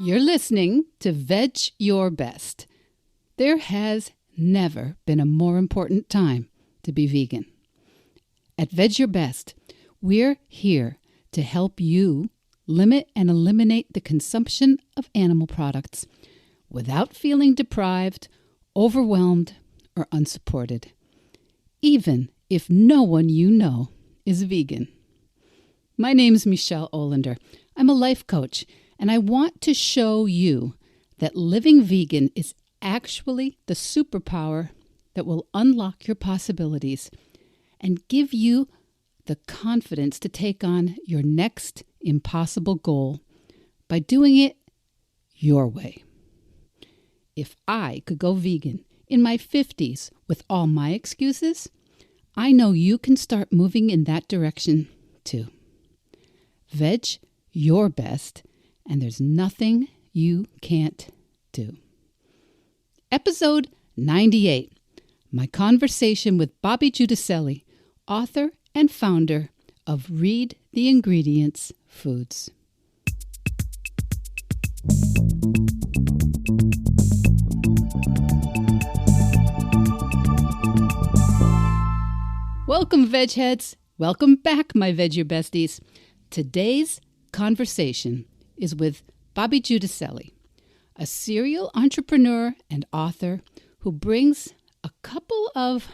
You're listening to Veg Your Best. There has never been a more important time to be vegan. At Veg Your Best, we're here to help you limit and eliminate the consumption of animal products without feeling deprived, overwhelmed, or unsupported, even if no one you know is vegan. My name's Michelle Olander. I'm a life coach, and I want to show you that living vegan is actually the superpower that will unlock your possibilities and give you the confidence to take on your next impossible goal by doing it your way. If I could go vegan in my 50s with all my excuses, I know you can start moving in that direction too. Veg your best, and there's nothing you can't do. Episode 98, my conversation with Bobbi Giudicelli, author and founder of Read the Ingredients Foods. Welcome, veg heads. Welcome back, my Veg Your Besties. Today's conversation is with Bobbi Giudicelli, a serial entrepreneur and author who brings a couple of,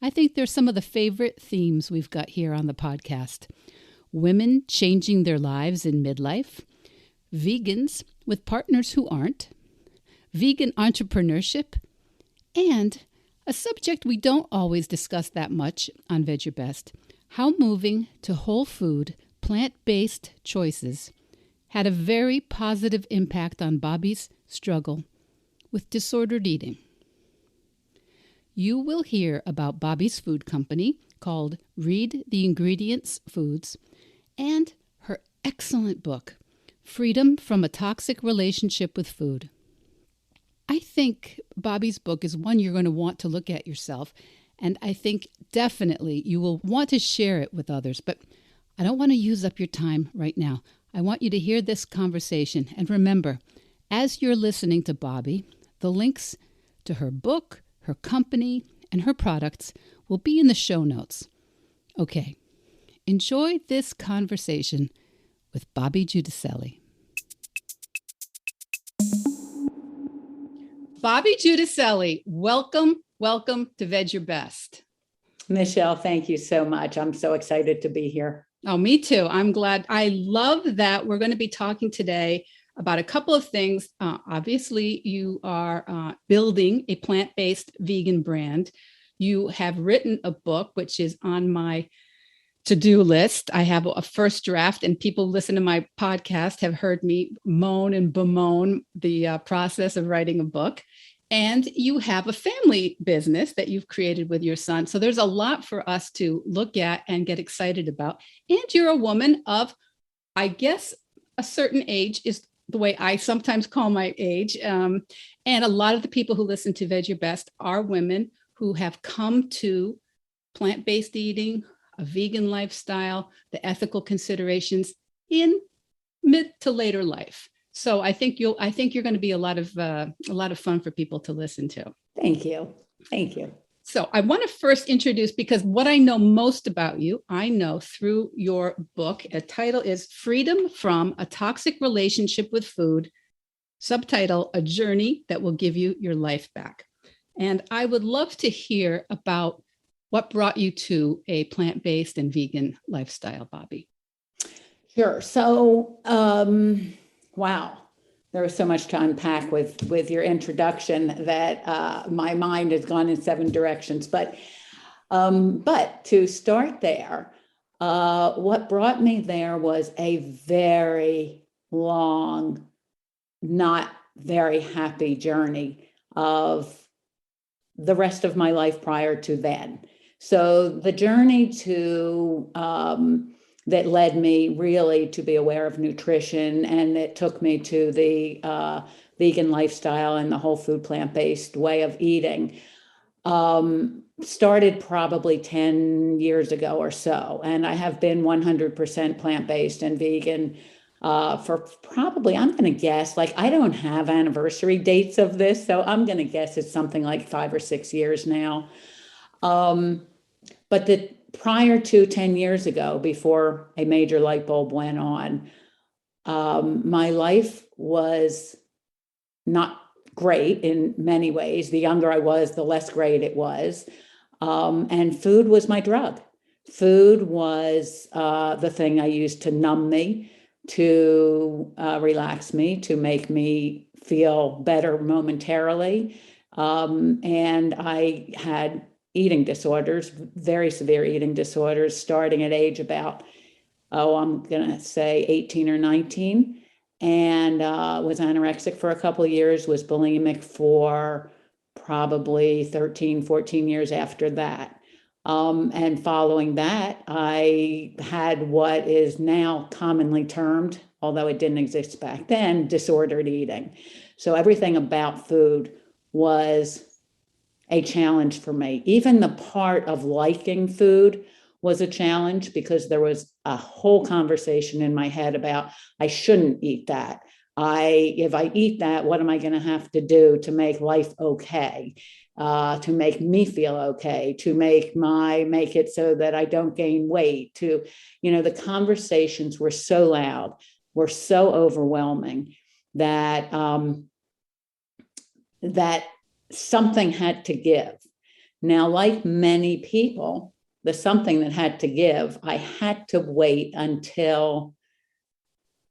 I think they're some of the favorite themes we've got here on the podcast. Women changing their lives in midlife, vegans with partners who aren't, vegan entrepreneurship, and a subject we don't always discuss that much on Veg Your Best, how moving to whole food, plant-based choices had a very positive impact on Bobbi's struggle with disordered eating. You will hear about Bobbi's food company called Read the Ingredients Foods and her excellent book, Freedom from a Toxic Relationship with Food. I think Bobbi's book is one you're going to want to look at yourself, and I think definitely you will want to share it with others, but I don't want to use up your time right now. I want you to hear this conversation, and remember, as you're listening to Bobbi, the links to her book, her company, and her products will be in the show notes. Okay, enjoy this conversation with Bobbi Giudicelli. Bobbi Giudicelli, welcome to Veg Your Best. Michelle, thank you so much. I'm so excited to be here. Oh, me too. I'm glad. I love that we're going to be talking today about a couple of things. Obviously, you are building a plant-based vegan brand. You have written a book, which is on my to-do list. I have a first draft, and people listen to my podcast have heard me moan and bemoan the process of writing a book. And you have a family business that you've created with your son. So there's a lot for us to look at and get excited about. And you're a woman of, I guess, a certain age is the way I sometimes call my age. And a lot of the people who listen to Veg Your Best are women who have come to plant-based eating, a vegan lifestyle, the ethical considerations in mid to later life. So I think you're going to be a lot of fun for people to listen to. Thank you. So I want to first introduce, because what I know most about you, I know through your book. The title is Freedom from a Toxic Relationship with Food. Subtitle, A Journey That Will Give You Your Life Back. And I would love to hear about what brought you to a plant-based and vegan lifestyle, Bobbi. Sure. So, wow, there was so much to unpack with your introduction that my mind has gone in 7 directions. But to start there, what brought me there was a very long, not very happy journey of the rest of my life prior to then. So the journey to that led me really to be aware of nutrition, and it took me to the vegan lifestyle and the whole food plant-based way of eating. Started probably 10 years ago or so, and I have been 100% plant-based and vegan for probably, I'm going to guess, like, I don't have anniversary dates of this, so I'm going to guess it's something like 5 or 6 years now. But prior to 10 years ago, before a major light bulb went on, my life was not great in many ways. The younger I was, the less great it was. And food was my drug. Food was the thing I used to numb me, to relax me, to make me feel better momentarily. And I had eating disorders, very severe eating disorders, starting at age about, I'm going to say 18 or 19, and was anorexic for a couple of years, was bulimic for probably 13, 14 years after that. And following that, I had what is now commonly termed, although it didn't exist back then, disordered eating. So everything about food was a challenge for me. Even the part of liking food was a challenge, because there was a whole conversation in my head about, I shouldn't eat that. If I eat that, what am I going to have to do to make life okay? To make me feel okay, to make it so that I don't gain weight, the conversations were so loud, were so overwhelming, that that something had to give. Now, like many people, the something that had to give, I had to wait until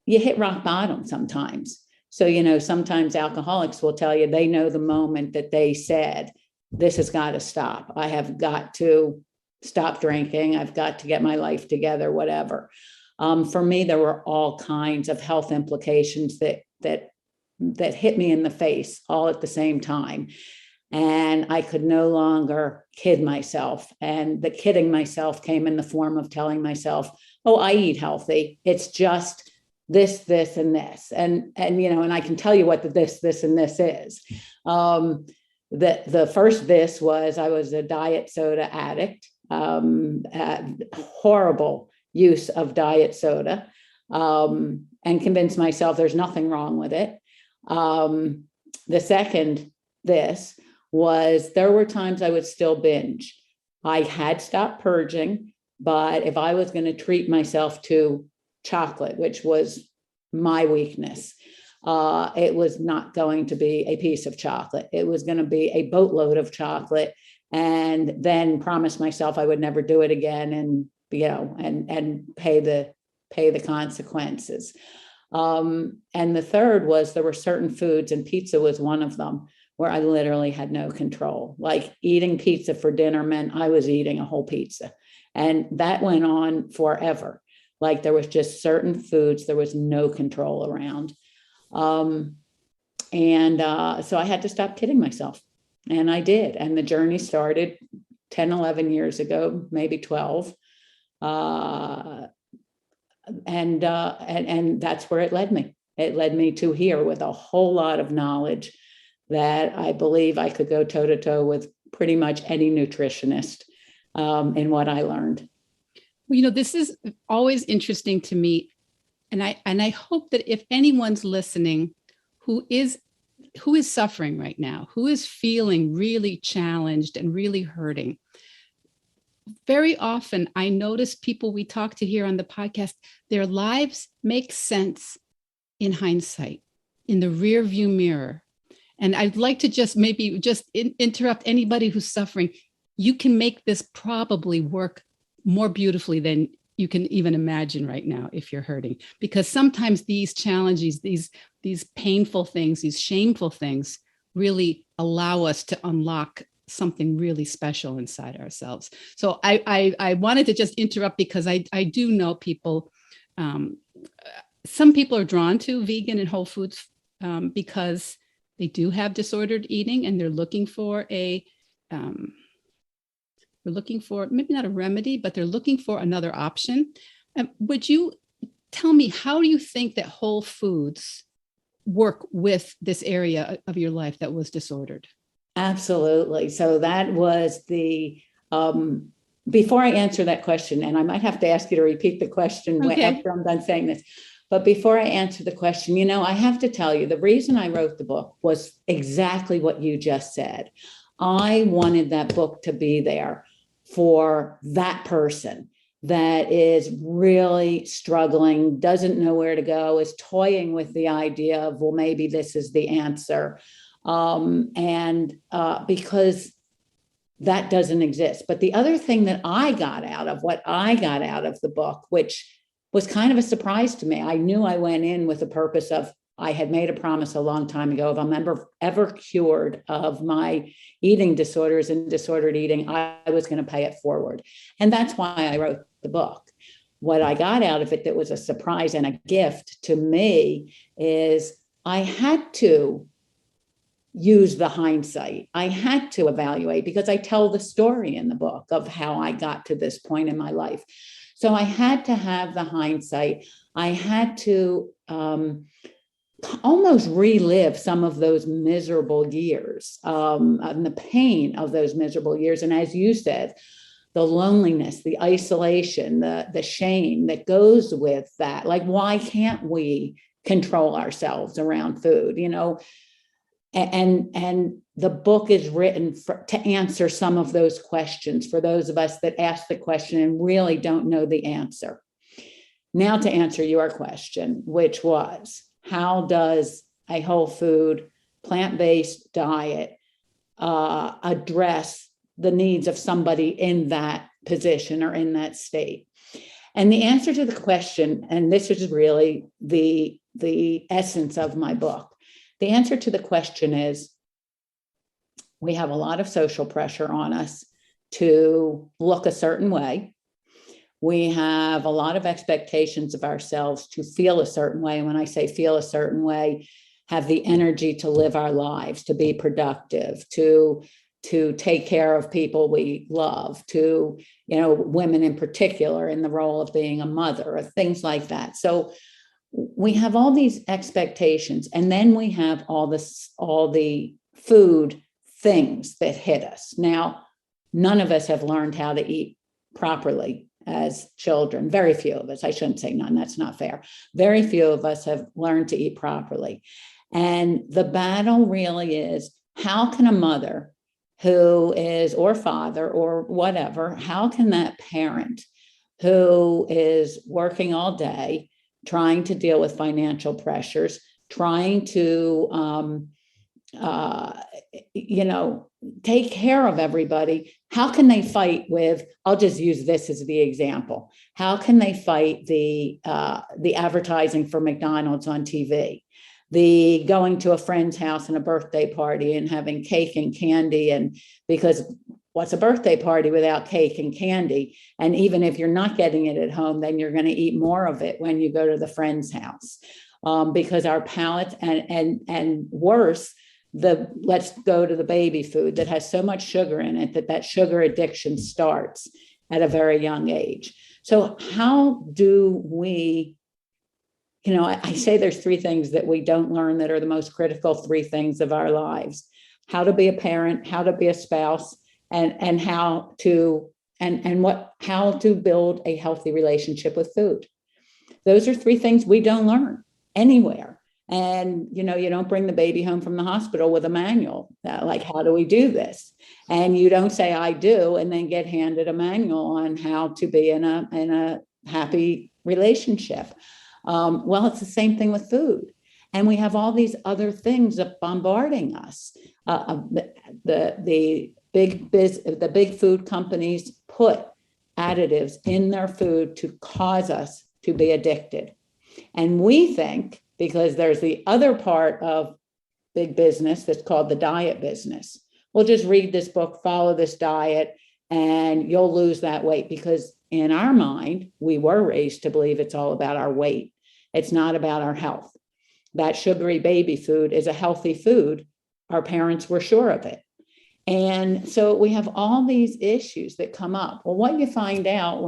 you hit rock bottom sometimes. So, sometimes alcoholics will tell you they know the moment that they said, this has got to stop. I have got to stop drinking. I've got to get my life together, whatever. For me, there were all kinds of health implications that hit me in the face all at the same time. And I could no longer kid myself. And the kidding myself came in the form of telling myself, oh, I eat healthy. It's just this, and this. And I can tell you what the this, and this is. The first this was, I was a diet soda addict, horrible use of diet soda, and convinced myself there's nothing wrong with it. The second this was, there were times I would still binge. I had stopped purging, but if I was going to treat myself to chocolate, which was my weakness, it was not going to be a piece of chocolate. It was going to be a boatload of chocolate, and then promise myself I would never do it again, and and pay the consequences. And the third was, there were certain foods, and pizza was one of them, where I literally had no control. Like, eating pizza for dinner meant I was eating a whole pizza. And that went on forever. Like, there was just certain foods there was no control around. So I had to stop kidding myself. And I did. And the journey started 10, 11 years ago, maybe 12. And that's where it led me. It led me to here with a whole lot of knowledge that I believe I could go toe to toe with pretty much any nutritionist in what I learned. Well, this is always interesting to me. And I hope that if anyone's listening who is suffering right now, who is feeling really challenged and really hurting, very often I notice people we talk to here on the podcast, their lives make sense in hindsight, in the rear view mirror. And I'd like to just interrupt anybody who's suffering. You can make this probably work more beautifully than you can even imagine right now if you're hurting. Because sometimes these challenges, these painful things, these shameful things really allow us to unlock something really special inside ourselves. So I wanted to just interrupt, because I do know people, some people are drawn to vegan and whole foods because they do have disordered eating, and they're looking for maybe not a remedy, but they're looking for another option. Would you tell me, how do you think that whole foods work with this area of your life that was disordered? Absolutely. So that was before I answer that question, and I might have to ask you to repeat the question after I'm done saying this. But before I answer the question, I have to tell you, the reason I wrote the book was exactly what you just said. I wanted that book to be there for that person that is really struggling, doesn't know where to go, is toying with the idea of, well, maybe this is the answer. Because that doesn't exist. But the other thing that I got out of the book, which was kind of a surprise to me, I knew I went in with the purpose of, I had made a promise a long time ago, if I'm ever cured of my eating disorders and disordered eating, I was going to pay it forward. And that's why I wrote the book. What I got out of it that was a surprise and a gift to me is I had to use the hindsight. I had to evaluate, because I tell the story in the book of how I got to this point in my life. So I had to have the hindsight. I had to almost relive some of those miserable years, and the pain of those miserable years. And as you said, the loneliness, the isolation, the shame that goes with that. Like, why can't we control ourselves around food? And the book is written to answer some of those questions for those of us that ask the question and really don't know the answer. Now, to answer your question, which was, how does a whole food, plant-based diet address the needs of somebody in that position or in that state? And the answer to the question, and this is really the essence of my book, the answer to the question is, we have a lot of social pressure on us to look a certain way. We have a lot of expectations of ourselves to feel a certain way. And when I say feel a certain way, have the energy to live our lives, to be productive, to take care of people we love, to, women in particular, in the role of being a mother, or things like that. So we have all these expectations, and then we have all the food things that hit us. Now, none of us have learned how to eat properly as children. Very few of us. I shouldn't say none, that's not fair. Very few of us have learned to eat properly. And the battle really is, how can a mother who is, or father or whatever, how can that parent who is working all day, trying to deal with financial pressures, trying to, take care of everybody, how can they fight with, I'll just use this as the example, how can they fight the advertising for McDonald's on TV, the going to a friend's house and a birthday party and having cake and candy, and because what's a birthday party without cake and candy? And even if you're not getting it at home, then you're going to eat more of it when you go to the friend's house, because our palates, and worse, let's go to the baby food that has so much sugar in it that sugar addiction starts at a very young age. So how do we, I say there's three things that we don't learn that are the most critical three things of our lives: how to be a parent, how to be a spouse, and how to build a healthy relationship with food. Those are three things we don't learn anywhere. And, you don't bring the baby home from the hospital with a manual, like, how do we do this? And you don't say, I do, and then get handed a manual on how to be in a happy relationship. Well, it's the same thing with food. And we have all these other things bombarding us. The big food companies put additives in their food to cause us to be addicted. And we think, because there's the other part of big business that's called the diet business, we'll just read this book, follow this diet, and you'll lose that weight. Because in our mind, we were raised to believe it's all about our weight. It's not about our health. That sugary baby food is a healthy food. Our parents were sure of it. And so we have all these issues that come up. Well, what you find out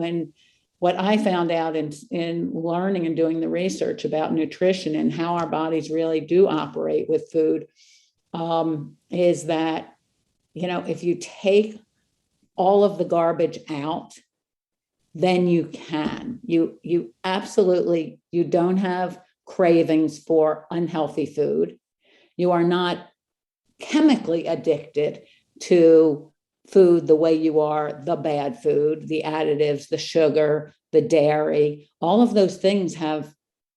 what I found out in learning and doing the research about nutrition and how our bodies really do operate with food, is that, if you take all of the garbage out, then you can. You absolutely, you don't have cravings for unhealthy food. You are not chemically addicted to food the way you are the bad food, the additives, the sugar, the dairy. All of those things are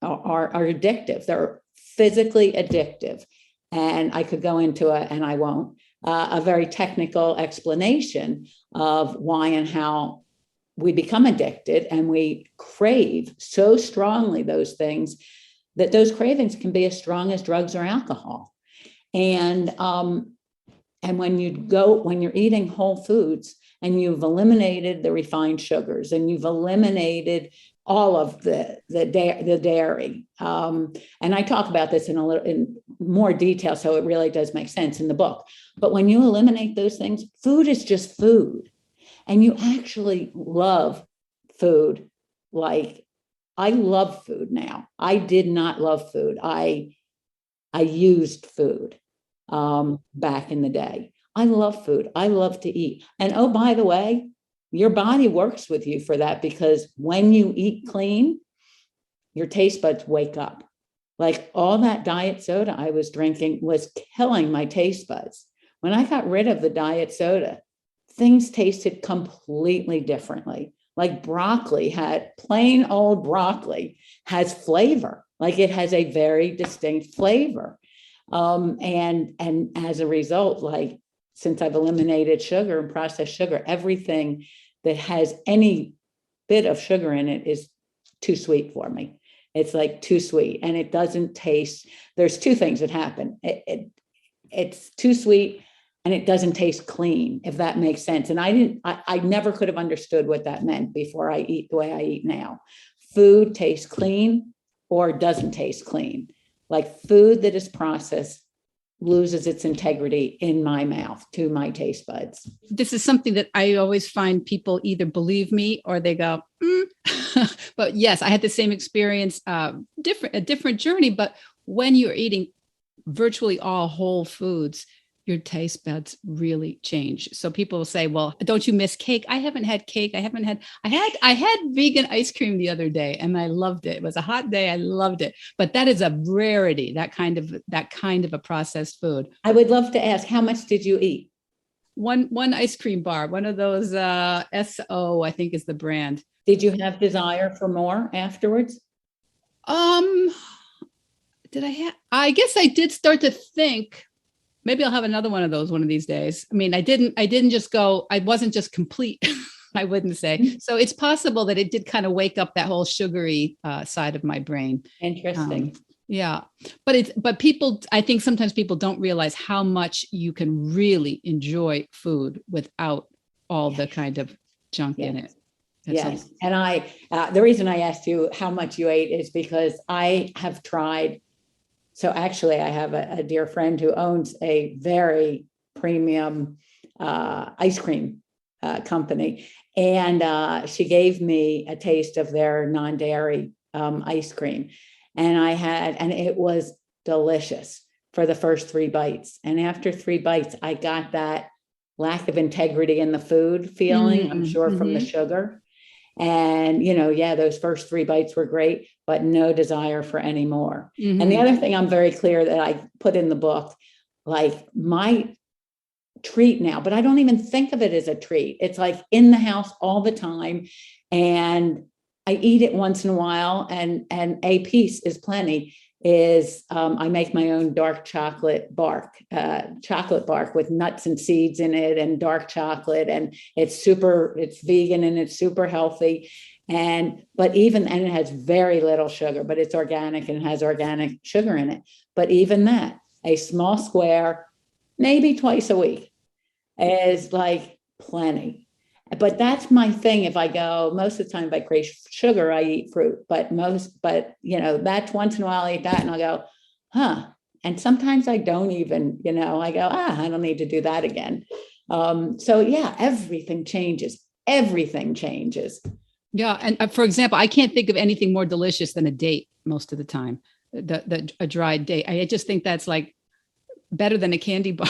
addictive. They're physically addictive. And I could go into it, and I won't, a very technical explanation of why and how we become addicted, and we crave so strongly those things that those cravings can be as strong as drugs or alcohol. And when you're eating whole foods and you've eliminated the refined sugars and you've eliminated all of the dairy, and I talk about this in more detail, so it really does make sense in the book. But when you eliminate those things, food is just food, and you actually love food. Like, I love food now. I did not love food. I used food back in the day. I love food. I love to eat. And oh, by the way, your body works with you for that, because when you eat clean, your taste buds wake up. Like, all that diet soda I was drinking was killing my taste buds. When I got rid of the diet soda, things tasted completely differently. Like, plain old broccoli has flavor. Like, it has a very distinct flavor. And as a result, like, since I've eliminated sugar and processed sugar, everything that has any bit of sugar in it is too sweet for me. It's like too sweet, and it doesn't taste. There's two things that happen. It's too sweet, and it doesn't taste clean, if that makes sense. And I never could have understood what that meant before I eat the way I eat now. Food tastes clean or doesn't taste clean. Like, food that is processed loses its integrity in my mouth to my taste buds. This is something that I always find people either believe me or they go, But yes, I had the same experience, a different journey. But when you're eating virtually all whole foods, your taste buds really change. So people will say, well, don't you miss cake? I haven't had cake. I had vegan ice cream the other day, and I loved it. It was a hot day. I loved it. But that is a rarity, that kind of a processed food. I would love to ask, how much did you eat? One ice cream bar, one of those SO, I think is the brand. Did you have desire for more afterwards? I guess I did start to think, maybe I'll have another one of those one of these days. I mean, I didn't just go, I wasn't just complete, I wouldn't say. So it's possible that it did kind of wake up that whole sugary side of my brain. Interesting. Yeah. But people, I think sometimes people don't realize how much you can really enjoy food without all the kind of junk in it. Yes. And the reason I asked you how much you ate is because I have tried. So actually, I have a dear friend who owns a very premium ice cream company. And she gave me a taste of their non-dairy ice cream. And it was delicious for the first 3 bites. And after 3 bites, I got that lack of integrity in the food feeling, I'm sure, from the sugar. And, those first 3 bites were great, but no desire for any more. And the other thing I'm very clear that I put in the book, like, my treat now, but I don't even think of it as a treat. It's like in the house all the time. And I eat it once in a while, and a piece is plenty, I make my own dark chocolate bark with nuts and seeds in it and dark chocolate. And it's vegan and it's super healthy. And it has very little sugar, but it's organic and has organic sugar in it. But even that, a small square, maybe twice a week, is like plenty. But that's my thing. If I go, most of the time, if I crave sugar, I eat fruit. But that's once in a while I eat that, and I'll go, And sometimes I don't even, I go, I don't need to do that again. So yeah, everything changes. Everything changes. Yeah, and for example, I can't think of anything more delicious than a date most of the time. A dried date. I just think that's like better than a candy bar.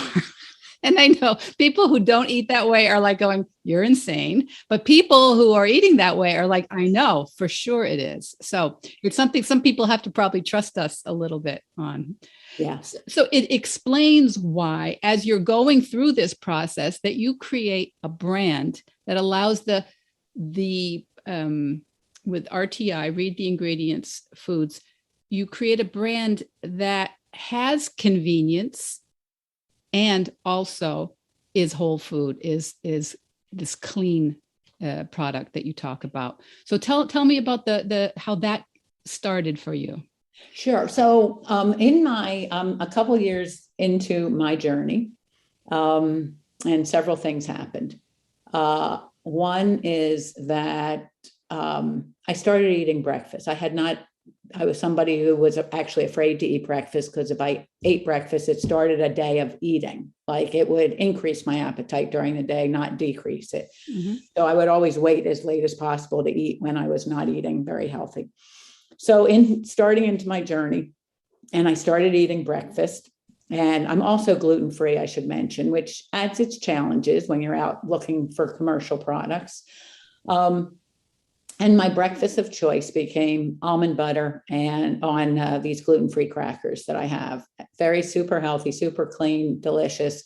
And I know people who don't eat that way are like going, you're insane. But people who are eating that way are like, I know for sure it is. So it's something some people have to probably trust us a little bit on. Yeah. So it explains why, as you're going through this process, that you create a brand that allows the with RTI, read the ingredients foods, you create a brand that has convenience and also is whole food, is this clean product that you talk about. So tell me about the how that started for you. Sure. So in my a couple years into my journey, and several things happened. One is that I started eating breakfast. I was somebody who was actually afraid to eat breakfast because if I ate breakfast, it started a day of eating. Like it would increase my appetite during the day, not decrease it. Mm-hmm. So I would always wait as late as possible to eat when I was not eating very healthy. So starting into my journey, and I started eating breakfast. And I'm also gluten-free, I should mention, which adds its challenges when you're out looking for commercial products. And my breakfast of choice became almond butter and on these gluten-free crackers that I have. Very super healthy, super clean, delicious.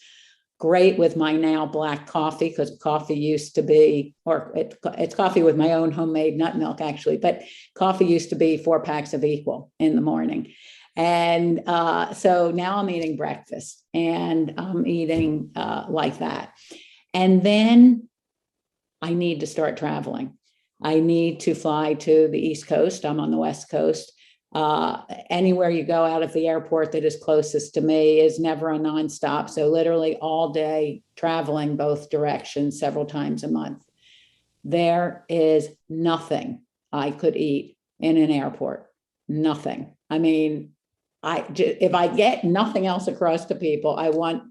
Great with my now black coffee, because coffee used to be, or it's coffee with my own homemade nut milk, actually, but coffee used to be 4 packs of equal in the morning. And so now I'm eating breakfast and I'm eating like that. And then I need to start traveling. I need to fly to the East Coast. I'm on the West Coast. Anywhere you go out of the airport that is closest to me is never a nonstop. So literally all day traveling both directions several times a month. There is nothing I could eat in an airport. Nothing. I mean, if I get nothing else across to people, I want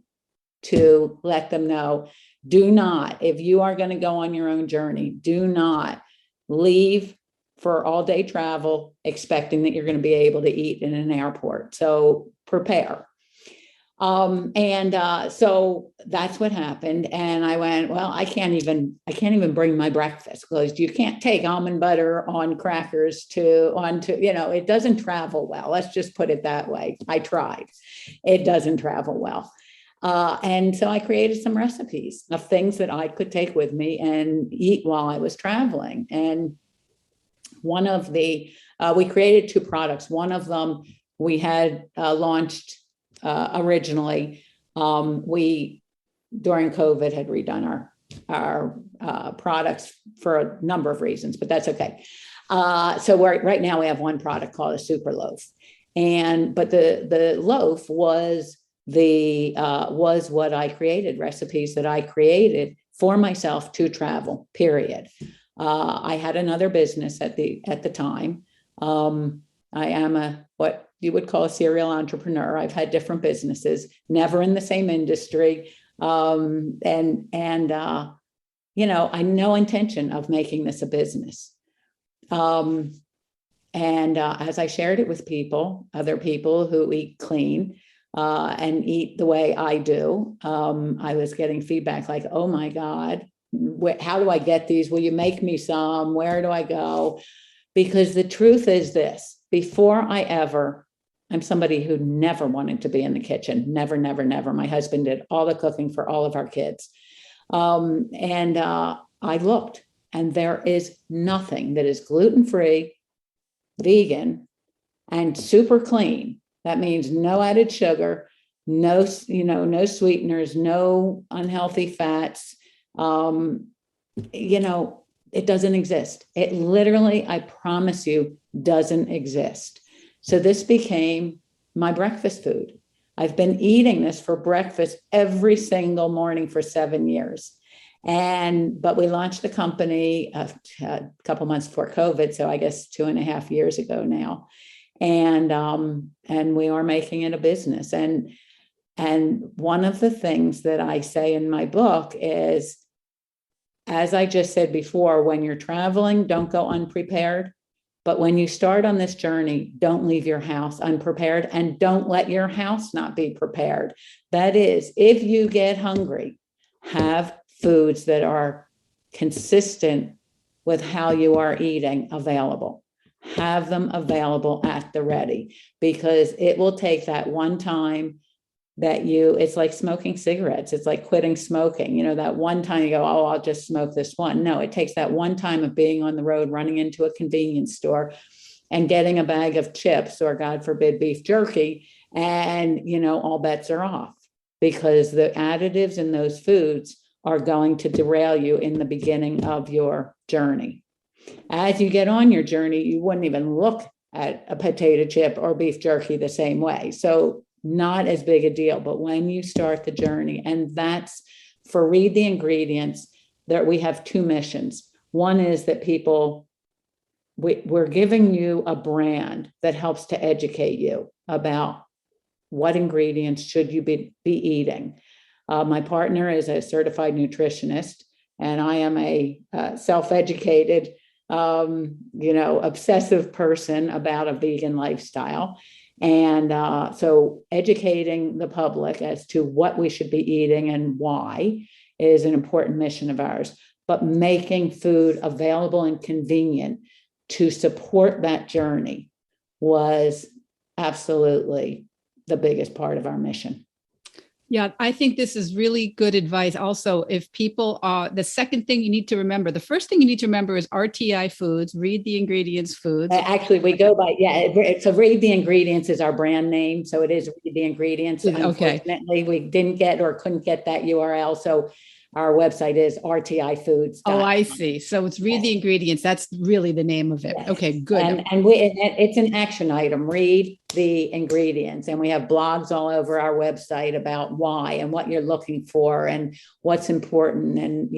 to let them know, do not, if you are going to go on your own journey, do not leave for all day travel expecting that you're going to be able to eat in an airport. So prepare. So that's what happened. And I went, well, I can't even bring my breakfast, because you can't take almond butter on crackers it doesn't travel well. Let's just put it that way. I tried. It doesn't travel well. And so I created some recipes of things that I could take with me and eat while I was traveling. And we created 2 products. One of them we had launched originally. We, during COVID, had redone our products for a number of reasons, but that's okay. So right now we have one product called a super loaf. But the loaf was what I created, recipes that I created for myself to travel, period. I had another business at the time. I am what you would call a serial entrepreneur. I've had different businesses, never in the same industry. I had no intention of making this a business. As I shared it with other people who eat clean, and eat the way I do, I was getting feedback like, oh my God, how do I get these? Will you make me some? Where do I go? Because the truth is this, I'm somebody who never wanted to be in the kitchen. Never, never, never. My husband did all the cooking for all of our kids. I looked, and there is nothing that is gluten-free, vegan, and super clean. That means no added sugar, no sweeteners, no unhealthy fats. It doesn't exist. It literally, I promise you, doesn't exist. So this became my breakfast food. I've been eating this for breakfast every single morning for 7 years. But we launched the company a couple months before COVID. So I guess 2.5 years ago now. And we are making it a business. And one of the things that I say in my book is, as I just said before, when you're traveling, don't go unprepared. But when you start on this journey, don't leave your house unprepared, and don't let your house not be prepared. That is, if you get hungry, have foods that are consistent with how you are eating available. Have them available at the ready, because it will take that one time that it's like smoking cigarettes. It's like quitting smoking. That one time you go, oh, I'll just smoke this one. No, it takes that one time of being on the road, running into a convenience store and getting a bag of chips, or God forbid, beef jerky. And, all bets are off, because the additives in those foods are going to derail you in the beginning of your journey. As you get on your journey, you wouldn't even look at a potato chip or beef jerky the same way. So not as big a deal. But when you start the journey, and that's for Read the Ingredients, that we have two missions. One is that we're giving you a brand that helps to educate you about what ingredients should you be eating. My partner is a certified nutritionist, and I am a self-educated, obsessive person about a vegan lifestyle. And so educating the public as to what we should be eating and why is an important mission of ours. But making food available and convenient to support that journey was absolutely the biggest part of our mission. Yeah, I think this is really good advice. Also, if people the second thing you need to remember, the first thing you need to remember is RTI Foods, Read the Ingredients Foods. Actually, we go by, so Read the Ingredients is our brand name. So it is Read the Ingredients. Okay. Unfortunately, we didn't get or couldn't get that URL. So our website is RTI Foods. Oh, I see. So it's Read the Ingredients. That's really the name of it. Yes. Okay, good. And it's an action item, Read the Ingredients. And we have blogs all over our website about why and what you're looking for and what's important and,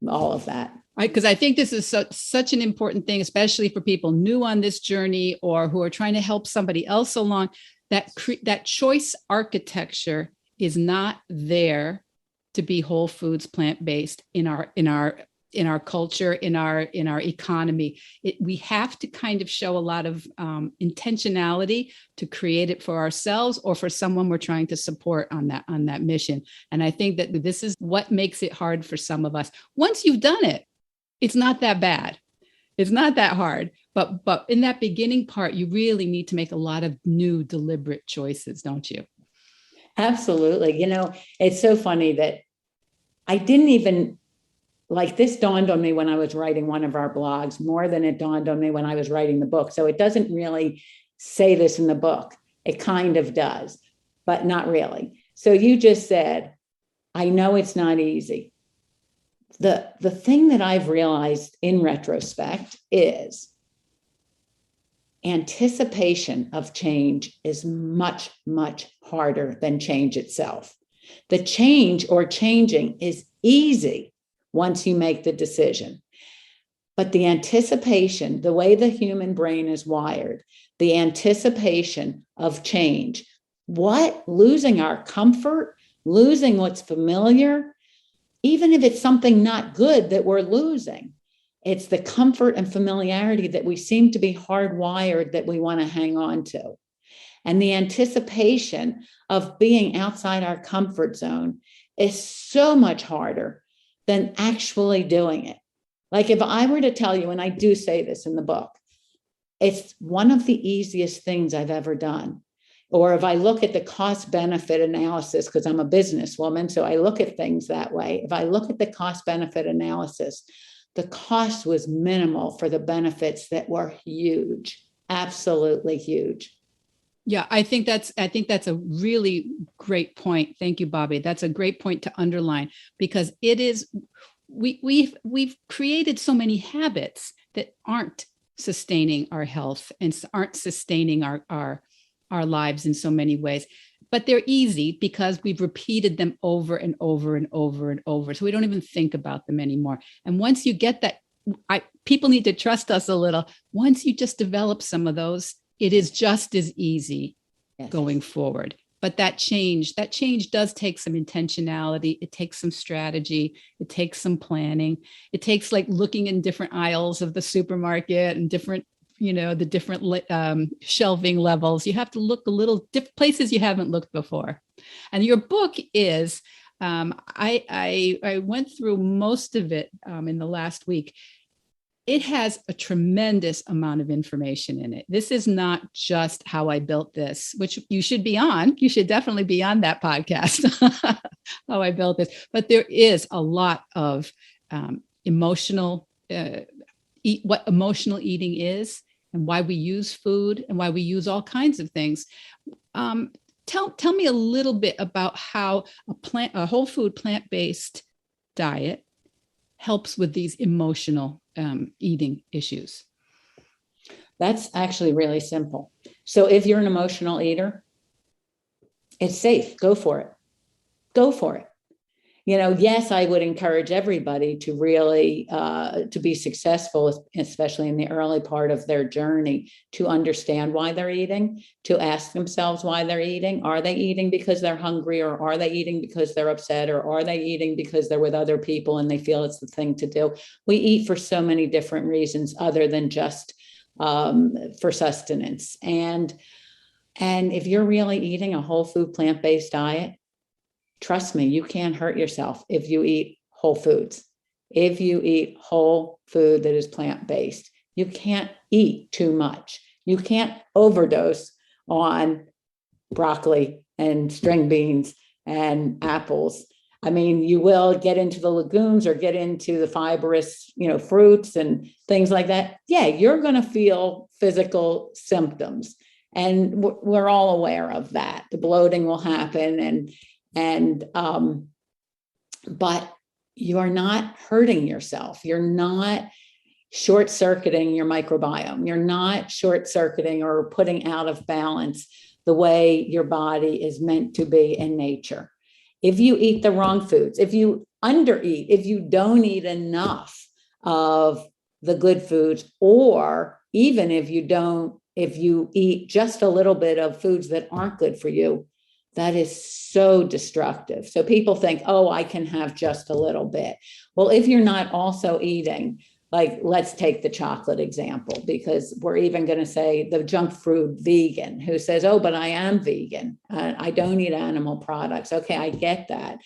all of that. Because I think this is such an important thing, especially for people new on this journey or who are trying to help somebody else along, that choice architecture is not there to be whole foods, plant-based in our culture, in our economy. We have to kind of show a lot of intentionality to create it for ourselves or for someone we're trying to support on that mission. And I think that this is what makes it hard for some of us. Once you've done it, it's not that bad. It's not that hard. But in that beginning part, you really need to make a lot of new deliberate choices, don't you? Absolutely. It's so funny that I didn't even, this dawned on me when I was writing one of our blogs more than it dawned on me when I was writing the book. So it doesn't really say this in the book. It kind of does, but not really. So you just said, I know it's not easy. The thing that I've realized in retrospect is anticipation of change is much, much harder than change itself. The change or changing is easy once you make the decision. But the anticipation, the way the human brain is wired, the anticipation of change, losing our comfort, losing what's familiar, even if it's something not good that we're losing, it's the comfort and familiarity that we seem to be hardwired that we want to hang on to. And the anticipation of being outside our comfort zone is so much harder than actually doing it. Like if I were to tell you, and I do say this in the book, it's one of the easiest things I've ever done. Or if I look at the cost benefit analysis, because I'm a businesswoman, so I look at things that way. If I look at the cost benefit analysis, the cost was minimal for the benefits that were huge, absolutely huge. Yeah, I think that's a really great point. Thank you, Bobbi. That's a great point to underline, because it is, we've created so many habits that aren't sustaining our health and aren't sustaining our lives in so many ways. But they're easy because we've repeated them over and over and over and over. So we don't even think about them anymore. And once you get that, people need to trust us a little. Once you just develop some of those, it is just as easy going forward. But that change does take some intentionality. It takes some strategy. It takes some planning. It takes looking in different aisles of the supermarket and different the different shelving levels. You have to look a little places you haven't looked before. And your book is, I went through most of it in the last week. It has a tremendous amount of information in it. This is not just how I built this, which you should be on. You should definitely be on that podcast, how I built this. But there is a lot of emotional, what emotional eating is and why we use food and why we use all kinds of things. Tell me a little bit about how a whole food plant-based diet helps with these emotional eating issues. That's actually really simple. So if you're an emotional eater, it's safe. Go for it. Go for it. Yes, I would encourage everybody to really, to be successful, especially in the early part of their journey, to understand why they're eating, to ask themselves why they're eating. Are they eating because they're hungry, or are they eating because they're upset, or are they eating because they're with other people and they feel it's the thing to do? We eat for so many different reasons other than just for sustenance. And if you're really eating a whole food plant-based diet, trust me, you can't hurt yourself if you eat whole foods. If you eat whole food that is plant-based, you can't eat too much. You can't overdose on broccoli and string beans and apples. I mean, you will get into the legumes or get into the fibrous, fruits and things like that. Yeah, you're going to feel physical symptoms. And we're all aware of that. The bloating will happen but you are not hurting yourself. You're not short-circuiting your microbiome. You're not short-circuiting or putting out of balance the way your body is meant to be in nature. If you eat the wrong foods, if you undereat, if you don't eat enough of the good foods, or even if you eat just a little bit of foods that aren't good for you, that is so destructive. So people think, oh, I can have just a little bit. Well, if you're not also eating, like, let's take the chocolate example, because we're even going to say the junk food vegan who says, oh, but I am vegan. I don't eat animal products. Okay, I get that.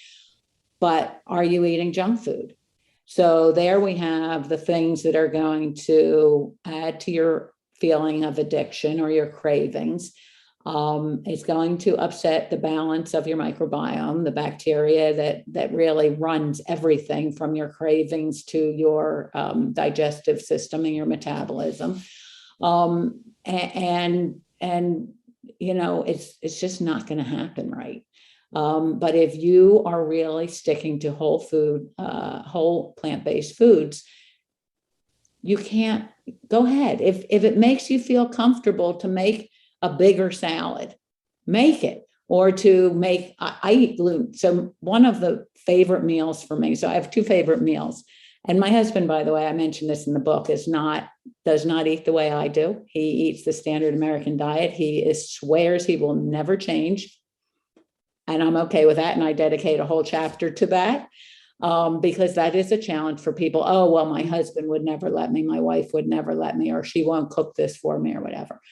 But are you eating junk food? So there we have the things that are going to add to your feeling of addiction or your cravings. It's going to upset the balance of your microbiome, the bacteria that really runs everything from your cravings to your digestive system and your metabolism. And it's just not going to happen right. But if you are really sticking to whole plant-based foods, you can't go ahead. If it makes you feel comfortable to make a bigger salad, make it, or to make, I eat gluten. So one of the favorite meals for me, so I have two favorite meals. And my husband, by the way, I mentioned this in the book, does not eat the way I do. He eats the standard American diet. He swears he will never change. And I'm okay with that. And I dedicate a whole chapter to that. Because that is a challenge for people. Oh, well, my husband would never let me. My wife would never let me, or she won't cook this for me or whatever.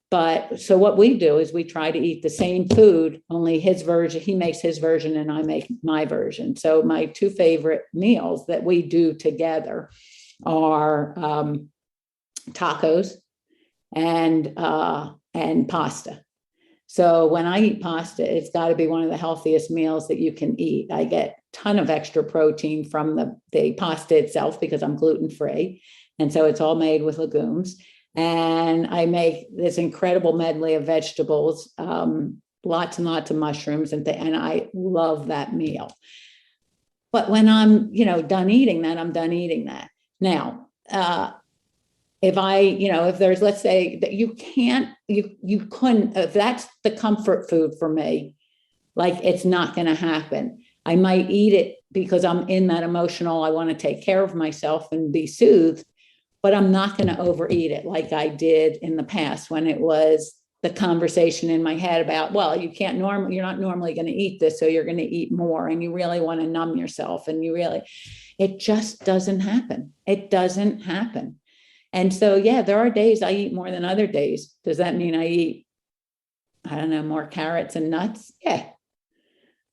But so what we do is we try to eat the same food, only his version, he makes his version and I make my version. So my two favorite meals that we do together are tacos and pasta. So when I eat pasta, it's got to be one of the healthiest meals that you can eat. I get a ton of extra protein from the pasta itself because I'm gluten-free. And so it's all made with legumes. And I make this incredible medley of vegetables, lots and lots of mushrooms, and I love that meal. But when I'm, done eating that, I'm done eating that. Now, if there's, let's say that you couldn't, if that's the comfort food for me, like, it's not going to happen. I might eat it because I'm in that emotional, I want to take care of myself and be soothed, but I'm not going to overeat it like I did in the past when it was the conversation in my head about, well, you're not normally going to eat this, so you're going to eat more, and you really want to numb yourself, and it just doesn't happen. It doesn't happen. And so, yeah, there are days I eat more than other days. Does that mean I eat, I don't know, more carrots and nuts? Yeah.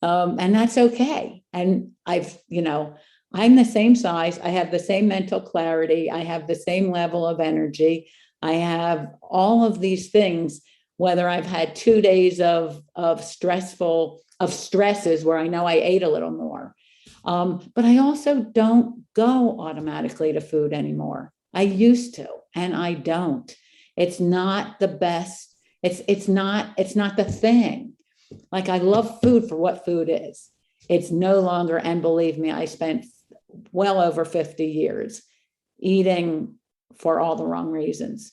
And that's okay. And I'm the same size. I have the same mental clarity. I have the same level of energy. I have all of these things, whether I've had 2 days of stresses where I know I ate a little more. But I also don't go automatically to food anymore. I used to, and I don't. It's not the best. It's not the thing. Like, I love food for what food is. It's no longer, and believe me, I spent well over 50 years eating for all the wrong reasons.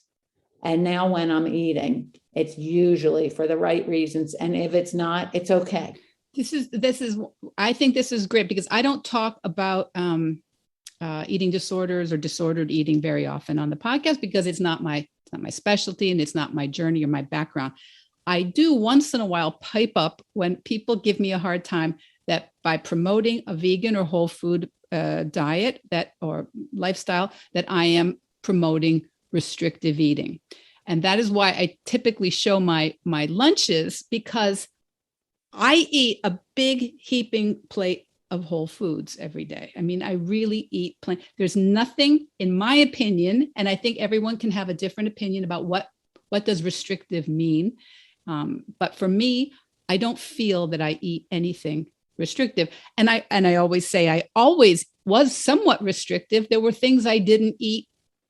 And now when I'm eating, it's usually for the right reasons. And if it's not, it's okay. I think this is great because I don't talk about eating disorders or disordered eating very often on the podcast because it's not my specialty and it's not my journey or my background. I do once in a while pipe up when people give me a hard time that by promoting a vegan or whole food diet or lifestyle, that I am promoting restrictive eating. And that is why I typically show my lunches, because I eat a big heaping plate of whole foods every day. I mean, I really eat plain. There's nothing, in my opinion, and I think everyone can have a different opinion about what does restrictive mean. But for me, I don't feel that I eat anything restrictive. And I always say I always was somewhat restrictive. There were things I didn't eat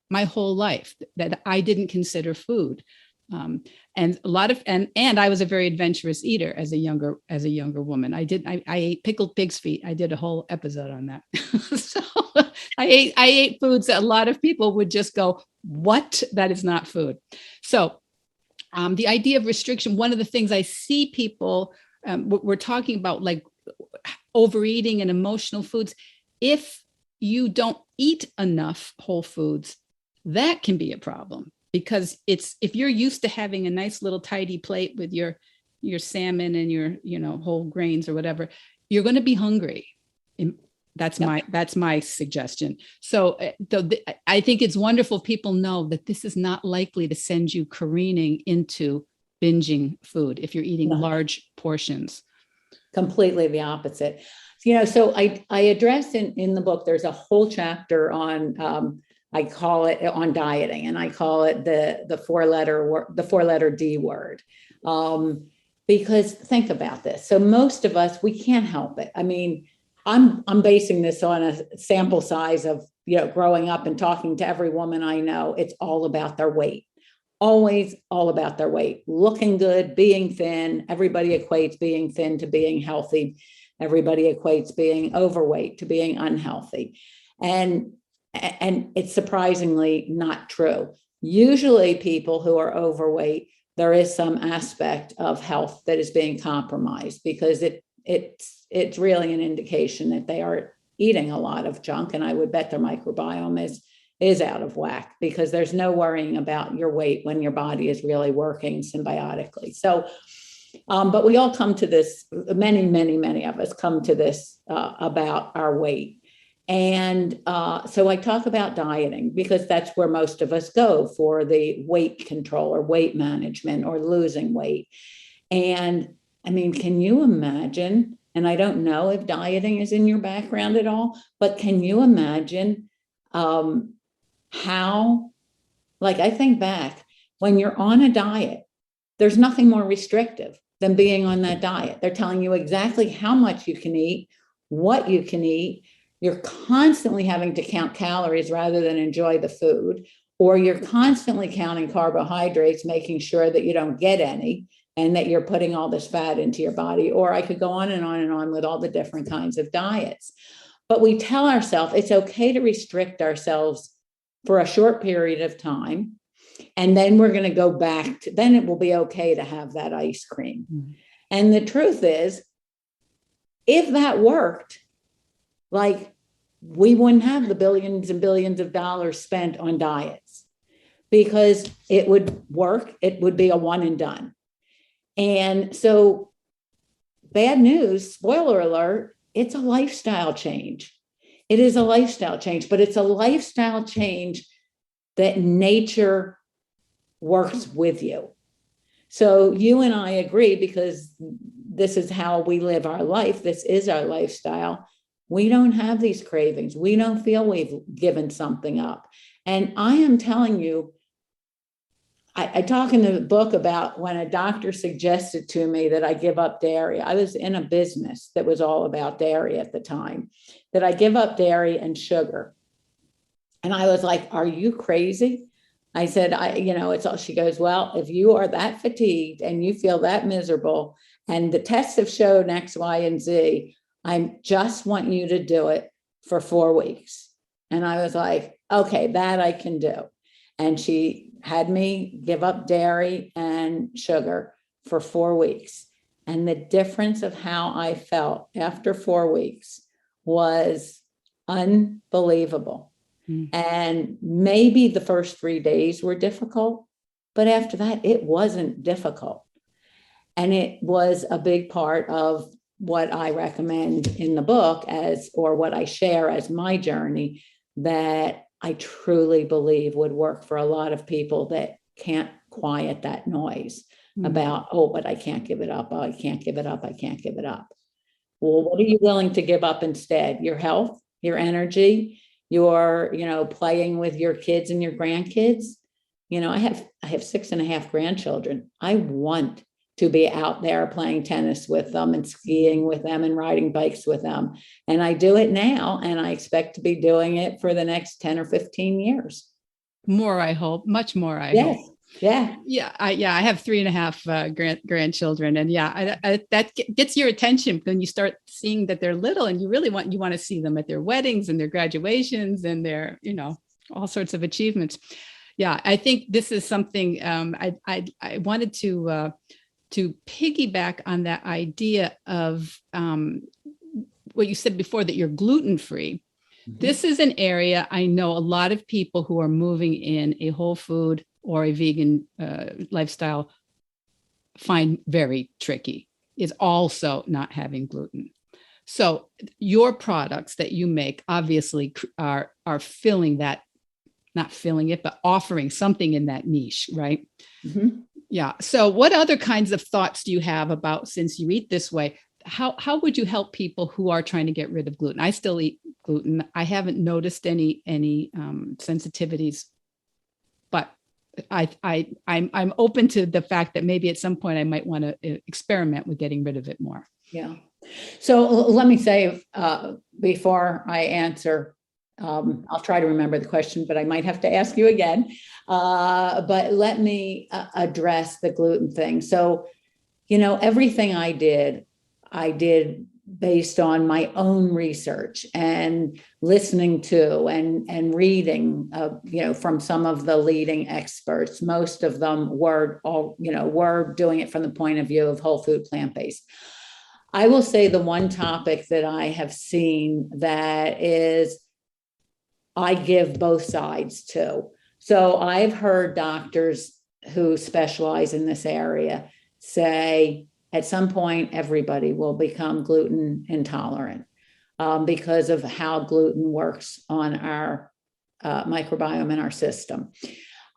my whole life that I didn't consider food. And a lot of, and I was a very adventurous eater as a younger woman. I ate pickled pig's feet. I did a whole episode on that. So I ate foods that a lot of people would just go, what? That is not food. So the idea of restriction, one of the things I see people, we're talking about like overeating and emotional foods. If you don't eat enough whole foods, that can be a problem, because if you're used to having a nice little tidy plate with your salmon and your whole grains or whatever, you're going to be hungry. That's my suggestion. So I think it's wonderful people know that this is not likely to send you careening into binging food if you're eating large portions. Completely the opposite. So I address in the book, there's a whole chapter on, I call it on dieting, and I call it the four letter D word. Because think about this. So most of us, we can't help it. I mean, I'm basing this on a sample size of, growing up and talking to every woman I know. It's all about their weight. Always all about their weight, looking good, being thin. Everybody equates being thin to being healthy. Everybody equates being overweight to being unhealthy. And it's surprisingly not true. Usually people who are overweight, there is some aspect of health that is being compromised, because it's really an indication that they are eating a lot of junk. And I would bet their microbiome is out of whack, because there's no worrying about your weight when your body is really working symbiotically. So, but we all come to this, many of us come to this about our weight. And so I talk about dieting, because that's where most of us go for the weight control or weight management or losing weight. And I mean, can you imagine, and I don't know if dieting is in your background at all, but can you imagine how, like, I think back when you're on a diet, there's nothing more restrictive than being on that diet. They're telling you exactly how much you can eat, what you can eat. You're constantly having to count calories rather than enjoy the food, or you're constantly counting carbohydrates, making sure that you don't get any and that you're putting all this fat into your body. Or I could go on and on and on with all the different kinds of diets. But we tell ourselves it's okay to restrict ourselves for a short period of time. And then we're going to go back to, then it will be okay to have that ice cream. Mm-hmm. And the truth is, if that worked, like, we wouldn't have the billions and billions of dollars spent on diets, because it would work. It would be a one and done. And so, bad news, spoiler alert, it's a lifestyle change. It is a lifestyle change, but it's a lifestyle change that nature works with you. So you and I agree, because this is how we live our life. This is our lifestyle. We don't have these cravings. We don't feel we've given something up. And I am telling you, I talk in the book about when a doctor suggested to me that I give up dairy. I was in a business that was all about dairy at the time, that I give up dairy and sugar. And I was like, are you crazy? I said, it's all, she goes, well, if you are that fatigued and you feel that miserable, and the tests have showed X, Y, and Z, I just want you to do it for 4 weeks. And I was like, okay, that I can do. And she had me give up dairy and sugar for 4 weeks. And the difference of how I felt after 4 weeks was unbelievable. And maybe the first 3 days were difficult, but after that, it wasn't difficult. And it was a big part of what I recommend in the book or what I share as my journey, that I truly believe would work for a lot of people that can't quiet that noise about, oh, but I can't give it up. Oh, I can't give it up. I can't give it up. Well, what are you willing to give up instead? Your health, your energy, your, playing with your kids and your grandkids. I have 6.5 grandchildren. I want to be out there playing tennis with them and skiing with them and riding bikes with them. And I do it now, and I expect to be doing it for the next 10 or 15 years. More, I hope. Much more, I Yes. hope. Yeah. I have 3.5 grandchildren, and that gets your attention when you start seeing that they're little, and you want to see them at their weddings and their graduations and their, all sorts of achievements. Yeah, I think this is something I wanted to piggyback on that idea of what you said before, that you're gluten-free. Mm-hmm. This is an area I know a lot of people who are moving in a whole food or a vegan lifestyle find very tricky, is also not having gluten. So your products that you make obviously are filling that, not filling it, but offering something in that niche, right? Mm-hmm. Yeah. So what other kinds of thoughts do you have about, since you eat this way, how would you help people who are trying to get rid of gluten? I still eat gluten. I haven't noticed any sensitivities, but I'm open to the fact that maybe at some point I might want to experiment with getting rid of it more. Yeah. So let me say, before I answer, I'll try to remember the question, but I might have to ask you again. But let me address the gluten thing. So, everything I did based on my own research and listening to and reading, from some of the leading experts. Most of them were doing it from the point of view of whole food, plant-based. I will say the one topic that I have seen that is, I give both sides to. So I've heard doctors who specialize in this area say, at some point, everybody will become gluten intolerant because of how gluten works on our microbiome in our system.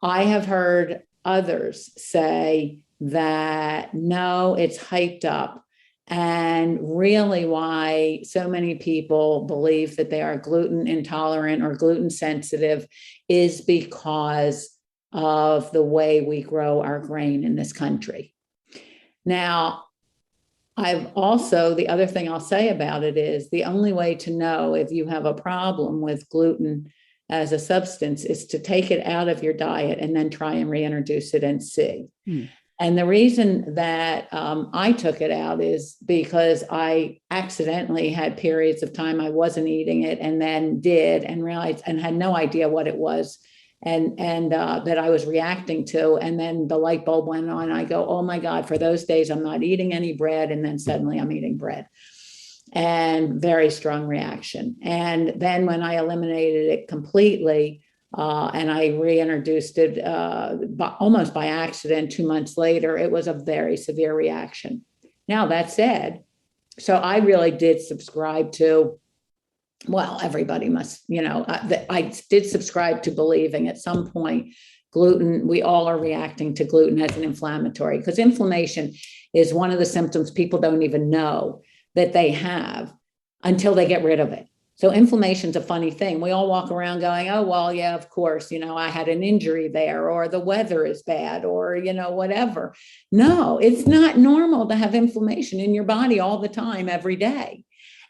I have heard others say that, no, it's hyped up. And really why so many people believe that they are gluten intolerant or gluten sensitive is because of the way we grow our grain in this country. Now, the other thing I'll say about it is, the only way to know if you have a problem with gluten as a substance is to take it out of your diet and then try and reintroduce it and see. And the reason that I took it out is because I accidentally had periods of time I wasn't eating it, and then did, and realized and had no idea what it was, and that I was reacting to. And then the light bulb went on. I go, oh my God, for those days I'm not eating any bread. And then suddenly I'm eating bread, and very strong reaction. And then when I eliminated it completely, and I reintroduced it almost by accident 2 months later, it was a very severe reaction. Now, that said, so I really did subscribe to well, everybody must, I did subscribe to believing at some point gluten, we all are reacting to gluten as an inflammatory, because inflammation is one of the symptoms people don't even know that they have until they get rid of it. So inflammation is a funny thing. We all walk around going, oh, well, yeah, of course, I had an injury there, or the weather is bad, or, whatever. No, it's not normal to have inflammation in your body all the time, every day.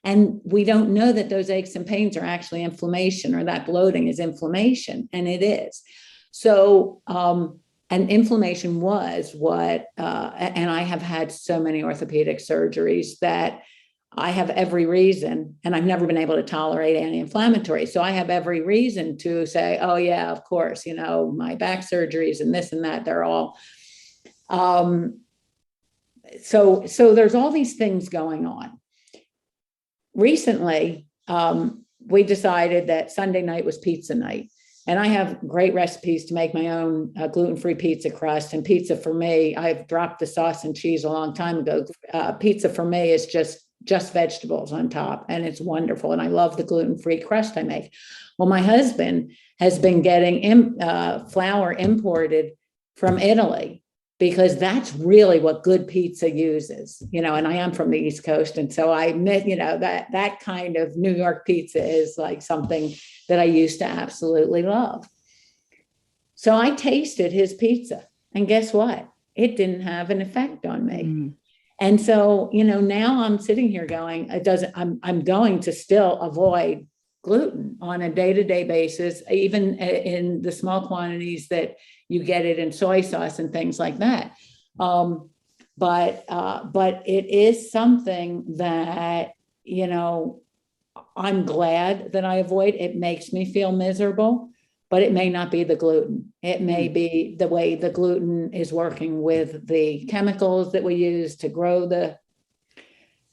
And we don't know that those aches and pains are actually inflammation, or that bloating is inflammation, and it is. So, and inflammation was what, and I have had so many orthopedic surgeries that I have every reason, and I've never been able to tolerate anti-inflammatory. So I have every reason to say, oh yeah, of course, my back surgeries and this and that, they're all, so there's all these things going on. Recently, we decided that Sunday night was pizza night. And I have great recipes to make my own gluten-free pizza crust. And pizza for me, I've dropped the sauce and cheese a long time ago. Pizza for me is just vegetables on top, and it's wonderful. And I love the gluten-free crust I make. Well, my husband has been getting flour imported from Italy, because that's really what good pizza uses, and I am from the East Coast. And so I admit, that kind of New York pizza is like something that I used to absolutely love. So I tasted his pizza, and guess what? It didn't have an effect on me. Mm. And so, now I'm sitting here going, I'm going to still avoid gluten on a day-to-day basis, even in the small quantities that you get it in soy sauce and things like that. But it is something that, I'm glad that I avoid. It makes me feel miserable, but it may not be the gluten. It may be the way the gluten is working with the chemicals that we use to grow the,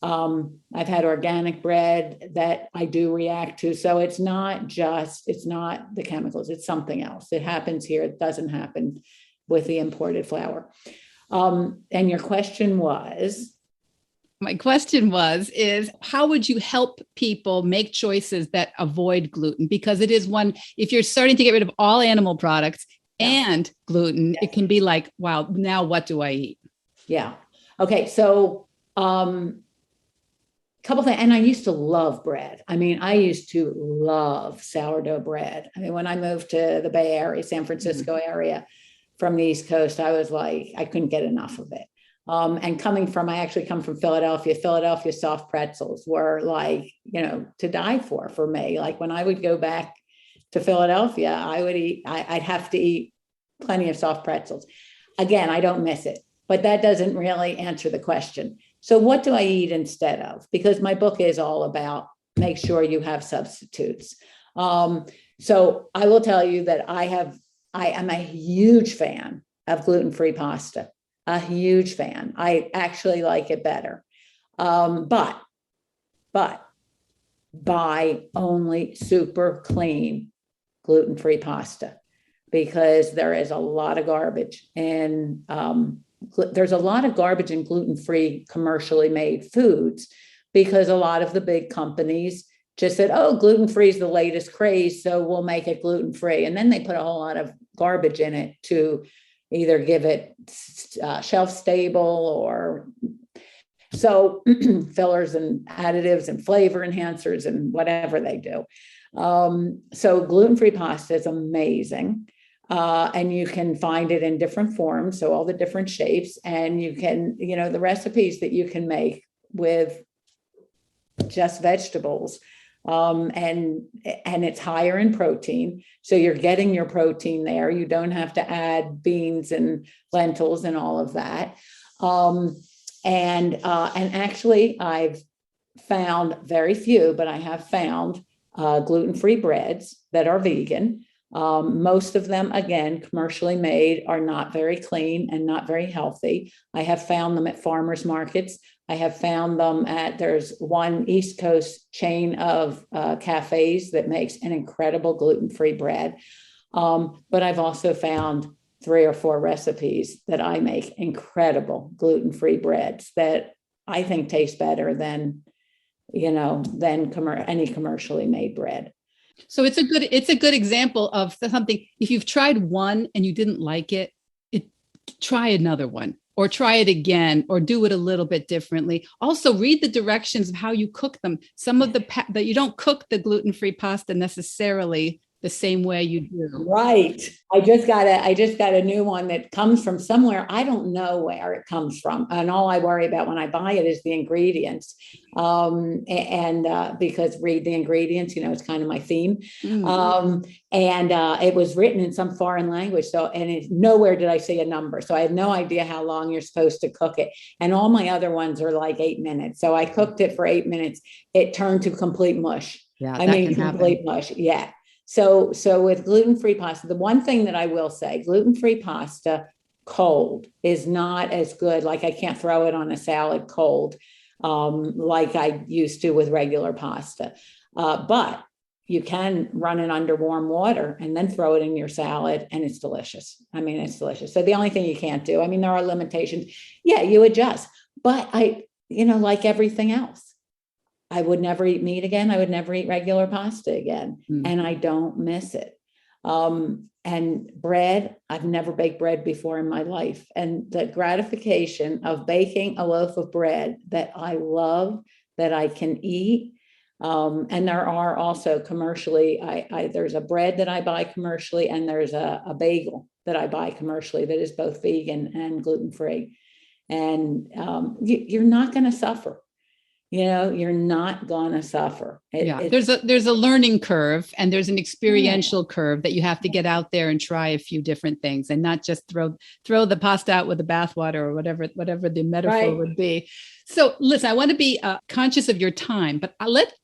I've had organic bread that I do react to. So it's not the chemicals, it's something else. It happens here. It doesn't happen with the imported flour. And your question was? My question is how would you help people make choices that avoid gluten? Because it is one, if you're starting to get rid of all animal products and gluten, yes, it can be like, wow, now what do I eat? Yeah. Okay. So, couple things. And I used to love bread. I mean, I used to love sourdough bread. I mean, when I moved to the Bay Area, San Francisco area from the East Coast, I was like, I couldn't get enough of it. And I actually come from Philadelphia. Philadelphia soft pretzels were like, to die for me. Like when I would go back to Philadelphia, I'd have to eat plenty of soft pretzels. Again, I don't miss it, but that doesn't really answer the question. So what do I eat instead of? Because my book is all about make sure you have substitutes. So I will tell you that I am a huge fan of gluten-free pasta, a huge fan. I actually like it better. But buy only super clean gluten-free pasta, because there is a lot of garbage, and there's a lot of garbage in gluten-free commercially made foods, because a lot of the big companies just said, oh, gluten-free is the latest craze, so we'll make it gluten-free. And then they put a whole lot of garbage in it to either give it shelf stable or so fillers and additives and flavor enhancers and whatever they do. So gluten-free pasta is amazing. And you can find it in different forms, so all the different shapes, and you can, the recipes that you can make with just vegetables, and it's higher in protein, so you're getting your protein there. You don't have to add beans and lentils and all of that. And actually, I've found very few, but I have found gluten-free breads that are vegan. Most of them, again, commercially made, are not very clean and not very healthy. I have found them at farmers markets. I have found them there's one East Coast chain of cafes that makes an incredible gluten-free bread. But I've also found 3 or 4 recipes that I make incredible gluten-free breads that I think taste better than than any commercially made bread. So it's a good example of something. If you've tried one and you didn't like it, try another one or try it again or do it a little bit differently. Also read the directions of how you cook them. Some of that you don't cook the gluten-free pasta necessarily the same way you do. Right. I just got a new one that comes from somewhere. I don't know where it comes from. And all I worry about when I buy it is the ingredients. Because read the ingredients, it's kind of my theme. It was written in some foreign language. So, nowhere did I see a number. So I have no idea how long you're supposed to cook it. And all my other ones are like 8 minutes. So I cooked it for 8 minutes. It turned to complete mush. Yeah, complete mush. Yeah. So with gluten-free pasta, the one thing that I will say, gluten-free pasta cold is not as good. Like I can't throw it on a salad cold, like I used to with regular pasta. But you can run it under warm water and then throw it in your salad, and it's delicious. It's delicious. So the only thing you can't do, there are limitations. Yeah, you adjust. But like everything else, I would never eat meat again. I would never eat regular pasta again. And I don't miss it. And bread, I've never baked bread before in my life. And the gratification of baking a loaf of bread that I love, that I can eat. And there are also commercially, there's a bread that I buy commercially, and there's a bagel that I buy commercially that is both vegan and gluten-free. And you're not going to suffer. You're not going to suffer. There's a learning curve, and there's an experiential curve that you have to get out there and try a few different things, and not just throw the pasta out with the bathwater or whatever the metaphor would be. So listen, I want to be conscious of your time, but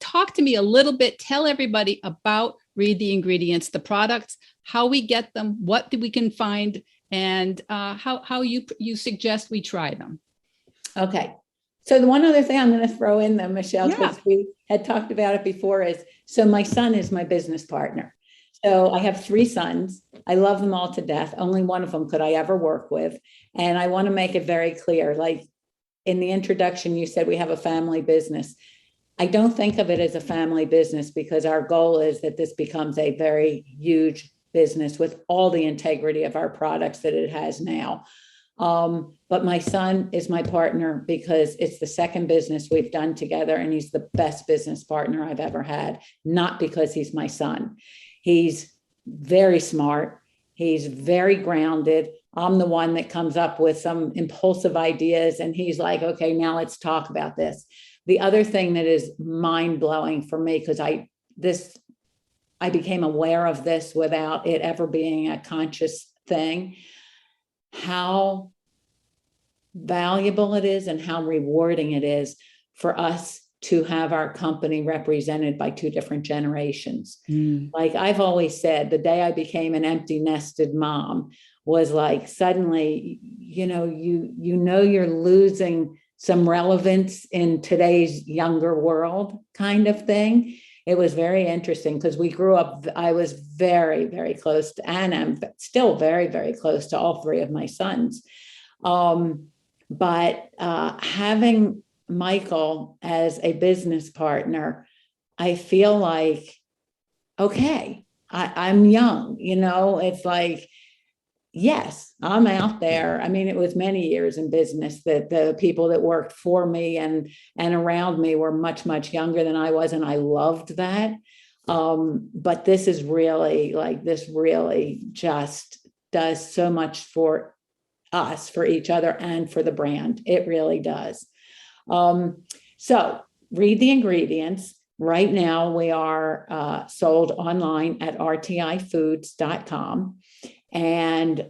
talk to me a little bit. Tell everybody about Read the Ingredients, the products, how we get them, what we can find, and how you suggest we try them. Okay. So the one other thing I'm going to throw in though, Michelle, because we had talked about it before, is so my son is my business partner. So I have 3 sons. I love them all to death. Only one of them could I ever work with. And I want to make it very clear, like in the introduction, you said we have a family business. I don't think of it as a family business, because our goal is that this becomes a very huge business with all the integrity of our products that it has now. But my son is my partner because it's the second business we've done together, and he's the best business partner I've ever had, not because he's my son. He's very smart. He's very grounded. I'm the one that comes up with some impulsive ideas, and he's like, okay, now let's talk about this. The other thing that is mind-blowing for me, because I became aware of this without it ever being a conscious thing, how valuable it is and how rewarding it is for us to have our company represented by 2 different generations. Like I've always said, the day I became an empty nested mom was like, suddenly, you're losing some relevance in today's younger world kind of thing. It was very interesting because we grew up, I was very, very close to, and I'm still very, very close to all 3 of my sons. But having Michael as a business partner, I feel like, okay, I'm young, it's like, yes, I'm out there. It was many years in business that the people that worked for me and around me were much, much younger than I was. And I loved that. But this really just does so much for us, for each other, and for the brand. It really does. So Read the Ingredients. Right now, we are sold online at rtifoods.com. And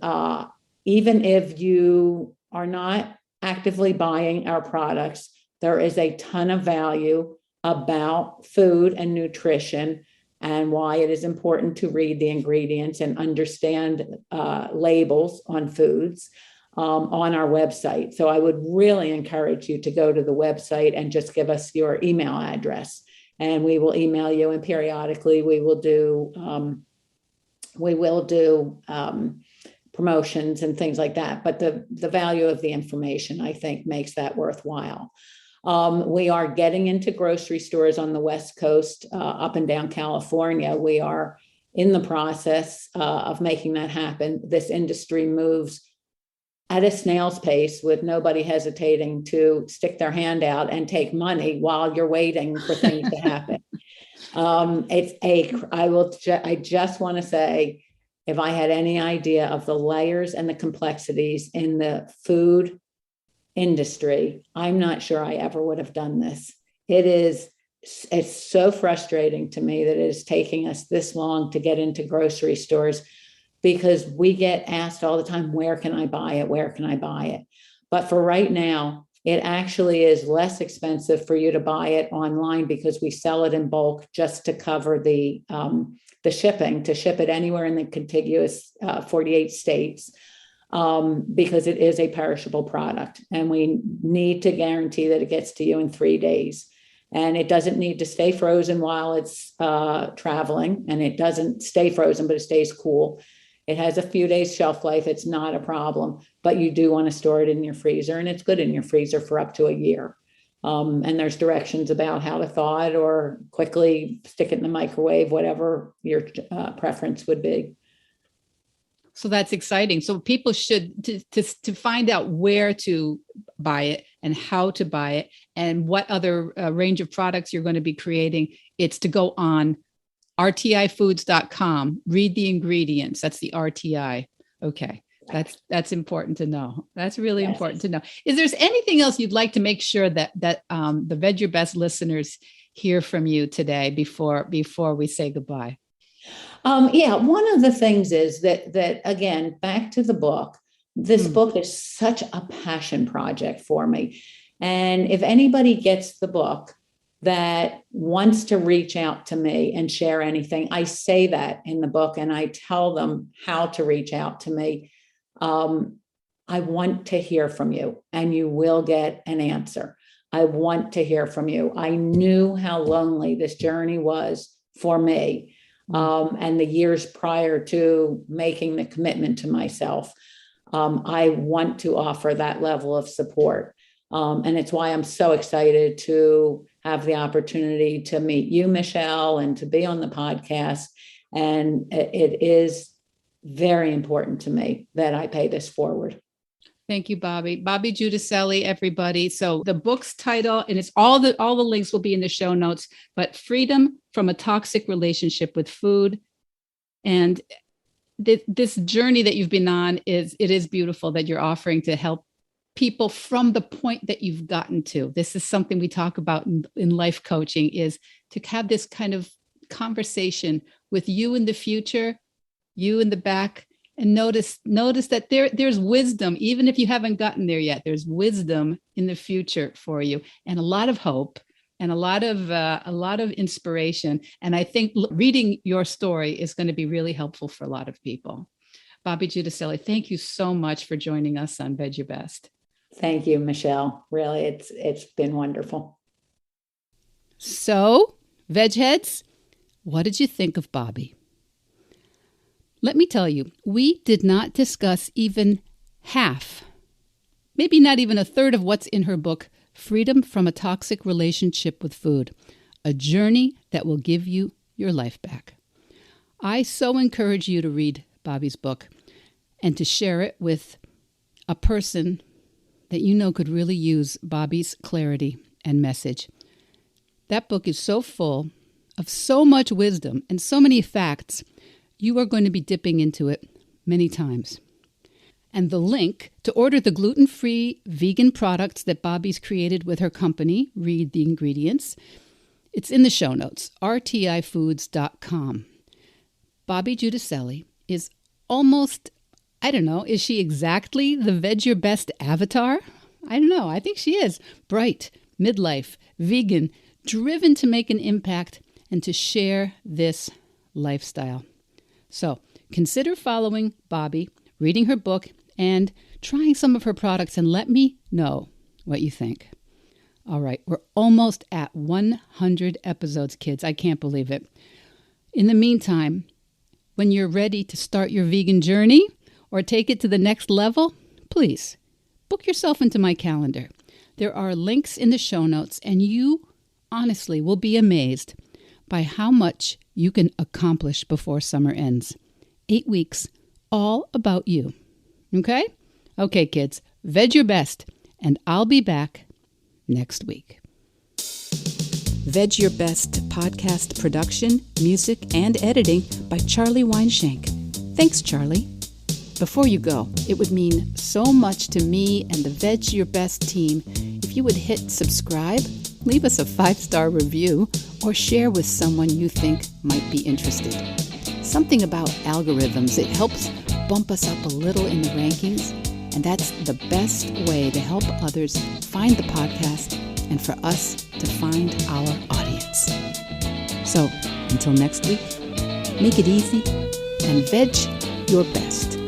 even if you are not actively buying our products, there is a ton of value about food and nutrition and why it is important to read the ingredients and understand labels on foods on our website. So I would really encourage you to go to the website and just give us your email address, and we will email you, and periodically we will do promotions and things like that. But the value of the information, I think, makes that worthwhile. We are getting into grocery stores on the West Coast, up and down California. We are in the process of making that happen. This industry moves at a snail's pace with nobody hesitating to stick their hand out and take money while you're waiting for things to happen. I just want to say, if I had any idea of the layers and the complexities in the food industry, I'm not sure I ever would have done this. It's so frustrating to me that it is taking us this long to get into grocery stores, because we get asked all the time, where can I buy it? Where can I buy it? But for right now, it actually is less expensive for you to buy it online, because we sell it in bulk just to cover the shipping, to ship it anywhere in the contiguous 48 states, because it is a perishable product, and we need to guarantee that it gets to you in 3 days. And it doesn't need to stay frozen while it's traveling, and it doesn't stay frozen, but it stays cool. It has a few days shelf life. It's not a problem, but you do want to store it in your freezer, and it's good in your freezer for up to a year. And there's directions about how to thaw it or quickly stick it in the microwave, whatever your preference would be. So that's exciting. So people should to find out where to buy it and how to buy it and what other range of products you're going to be creating. It's to go on rtifoods.com, read the ingredients. That's the RTI. Okay. That's important to know. That's really important to know. Is there anything else you'd like to make sure that the Veg Your Best listeners hear from you today before we say goodbye? One of the things is that again, back to the book, this book is such a passion project for me. And if anybody gets the book that wants to reach out to me and share anything, I say that in the book, and I tell them how to reach out to me. I want to hear from you, and you will get an answer. I want to hear from you. I knew how lonely this journey was for me, and the years prior to making the commitment to myself. I want to offer that level of support. And it's why I'm so excited to have the opportunity to meet you, Michelle, and to be on the podcast. And it is very important to me that I pay this forward. Thank you, Bobbi. Bobbi Giudicelli, everybody. So the book's title, and it's all the links will be in the show notes, but Freedom from a Toxic Relationship with Food. And this journey that you've been on it is beautiful that you're offering to help people from the point that you've gotten to. This is something we talk about in life coaching, is to have this kind of conversation with you in the future, you in the back, and notice that there's wisdom, even if you haven't gotten there yet. There's wisdom in the future for you, and a lot of hope, and a lot of inspiration. And I think reading your story is going to be really helpful for a lot of people. Bobbi Giudicelli, thank you so much for joining us on Veg Your Best. Thank you, Michelle. Really, it's been wonderful. So, veg heads, what did you think of Bobbi? Let me tell you, we did not discuss even half, maybe not even a third of what's in her book, Freedom from a Toxic Relationship with Food, a journey that will give you your life back. I so encourage you to read Bobbi's book and to share it with a person that you know could really use Bobbi's clarity and message. That book is so full of so much wisdom and so many facts. You are going to be dipping into it many times. And the link to order the gluten-free vegan products that Bobbi's created with her company, Read the Ingredients, it's in the show notes, rtifoods.com. Bobbi Giudicelli is almost, I don't know, is she exactly the Veg Your Best avatar? I don't know. I think she is. Bright, midlife, vegan, driven to make an impact and to share this lifestyle. So consider following Bobbi, reading her book, and trying some of her products, and let me know what you think. All right, we're almost at 100 episodes, kids. I can't believe it. In the meantime, when you're ready to start your vegan journey or take it to the next level, please book yourself into my calendar. There are links in the show notes, and you honestly will be amazed by how much you can accomplish before summer ends. 8 weeks, all about you. Okay? Okay, kids, veg your best, and I'll be back next week. Veg Your Best podcast production, music, and editing by Charlie Weinshank. Thanks, Charlie. Before you go, it would mean so much to me and the Veg Your Best team if you would hit subscribe, leave us a 5-star review, or share with someone you think might be interested. Something about algorithms, it helps bump us up a little in the rankings, and that's the best way to help others find the podcast and for us to find our audience. So, until next week, make it easy and veg your best.